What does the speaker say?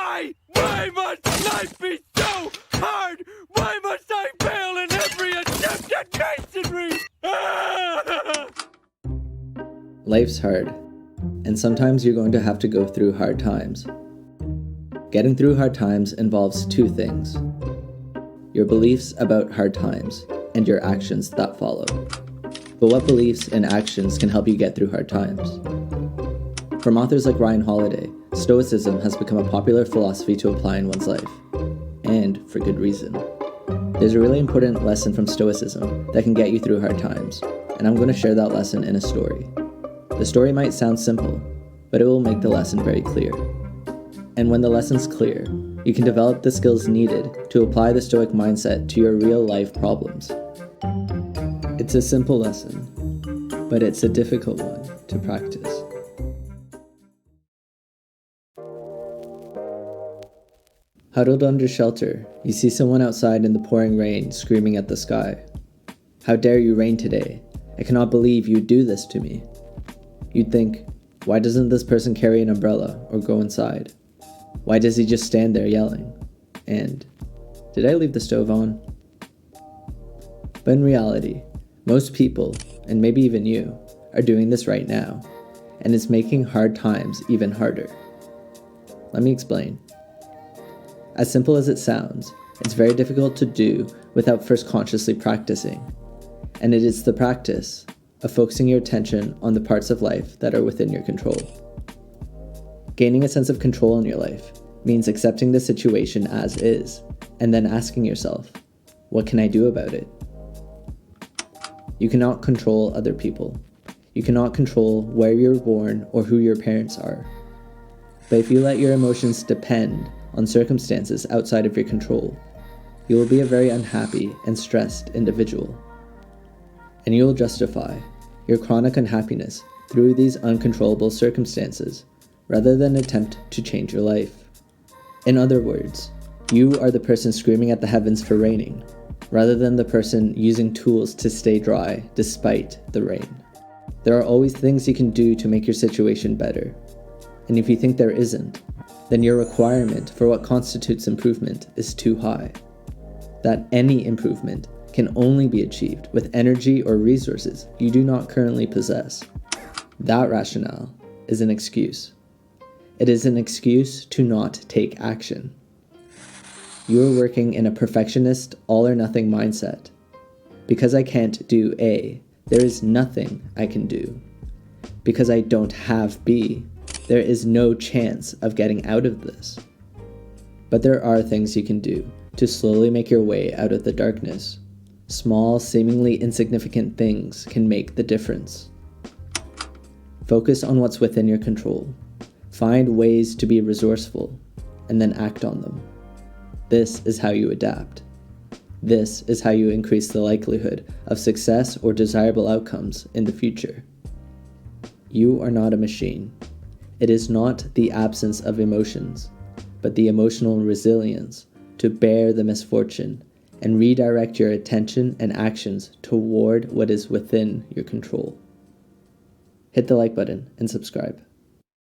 Why? Why must life be so hard? Why must I fail in every attempt at masonry? Life's hard, and sometimes you're going to have to go through hard times. Getting through hard times involves two things: your beliefs about hard times and your actions that follow. But what beliefs and actions can help you get through hard times? From authors like Ryan Holiday, Stoicism has become a popular philosophy to apply in one's life, and for good reason. There's a really important lesson from Stoicism that can get you through hard times, and I'm going to share that lesson in a story. The story might sound simple, but it will make the lesson very clear. And when the lesson's clear, you can develop the skills needed to apply the Stoic mindset to your real-life problems. It's a simple lesson, but it's a difficult one to practice. Huddled under shelter, you see someone outside in the pouring rain screaming at the sky. "How dare you rain today? I cannot believe you'd do this to me." You'd think, why doesn't this person carry an umbrella or go inside? Why does he just stand there yelling? And, did I leave the stove on? But in reality, most people, and maybe even you, are doing this right now, and it's making hard times even harder. Let me explain. As simple as it sounds, it's very difficult to do without first consciously practicing. And it is the practice of focusing your attention on the parts of life that are within your control. Gaining a sense of control in your life means accepting the situation as is, and then asking yourself, what can I do about it? You cannot control other people. You cannot control where you're born or who your parents are. But if you let your emotions depend on circumstances outside of your control, you will be a very unhappy and stressed individual. And you will justify your chronic unhappiness through these uncontrollable circumstances, rather than attempt to change your life. In other words, you are the person screaming at the heavens for raining, rather than the person using tools to stay dry despite the rain. There are always things you can do to make your situation better. And if you think there isn't, then your requirement for what constitutes improvement is too high. That any improvement can only be achieved with energy or resources you do not currently possess. That rationale is an excuse. It is an excuse to not take action. You are working in a perfectionist, all-or-nothing mindset. Because I can't do A, there is nothing I can do. Because I don't have B, there is no chance of getting out of this. But there are things you can do to slowly make your way out of the darkness. Small, seemingly insignificant things can make the difference. Focus on what's within your control. Find ways to be resourceful, and then act on them. This is how you adapt. This is how you increase the likelihood of success or desirable outcomes in the future. You are not a machine. It is not the absence of emotions, but the emotional resilience to bear the misfortune and redirect your attention and actions toward what is within your control. Hit the like button and subscribe.